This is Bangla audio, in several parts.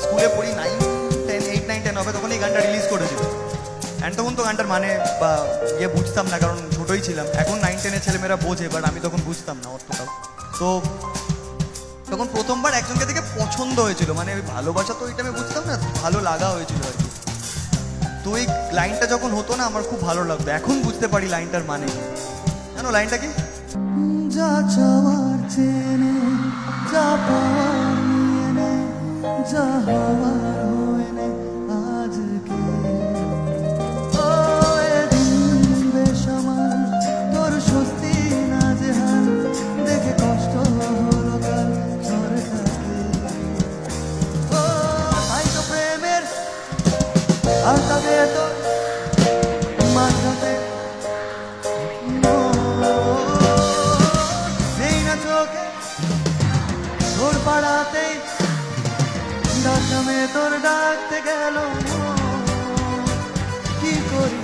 স্কুলে পড়ি 9-10 হবে, তখন এই গানটা রিলিজ করেছিল। অ্যান্ড তখন তো গানটার মানে বা ইয়ে বুঝতাম না, কারণ ছোটোই ছিলাম। এখন 9-10-এর ছেলেমেয়েরা বোঝে, বাট আমি তখন বুঝতাম না অতটাও। তো তখন প্রথমবার একজনকে দেখে পছন্দ হয়েছিল, মানে ওই ভালোবাসা তো ওইটা আমি বুঝতাম না, ভালো লাগা হয়েছিল আর কি। তো এই লাইনটা যখন হতো না আমার খুব ভালো লাগতো। এখন বুঝতে পারি লাইনটার মানে জানো লাইনটা কি, যা চাওয়ার চেনে, যা পাওয়ার নিয়ে নে, যা হওয়ার হয়ে নে আজকে। ও এদিন বেসামাল তোর স্বস্তি না জেহাল, দেখে কষ্ট হলো কাল ঝরে থাকে। ও তাই তো প্রেমের আর তাকে তোর মাঝরাতে নেই না চোখে তোর পাড়াতেই ডাকমে তোর ডাকতে গেল। কি করি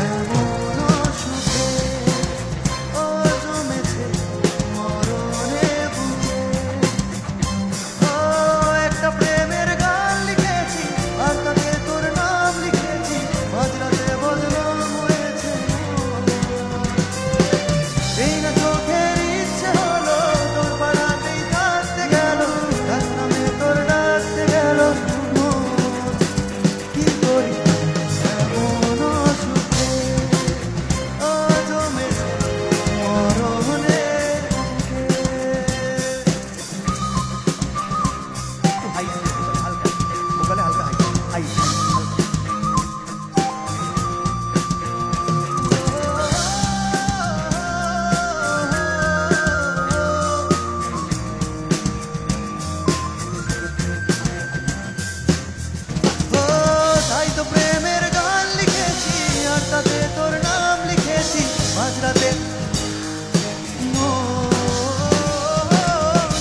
এমন সুখে ও জমেছে মরণে বুকে। ও একটা প্রেমের গান লিখেছি আর তাতে তোর নাম লিখেছি, মাঝরাতে বদনাম হয়েছে। এই না চোখের ইচ্ছে হলো তোর পাড়াতেই থাকতে গেল, ডাকনামে তোর ডাকতে গেল। কি করি এমন সুখে ও জমেছে মরণে বুকে। একটু হাই হালকা ভোকালে হালকা হাই হাই তাই তো প্রেমের গান লিখেছি আর তাতে তোর নাম লিখেছি, মাঝরাতে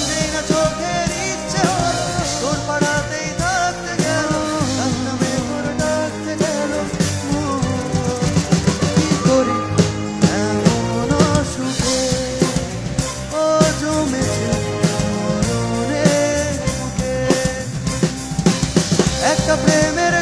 যেই না চোখের ইচ্ছে হলো তোর পাড়াতেই থাকতে গেল, ডাকনামে তোর ডাকতে গেল। কি করি এমন সুখে ও জমেছে মরণে বুকে। একটা প্রেমের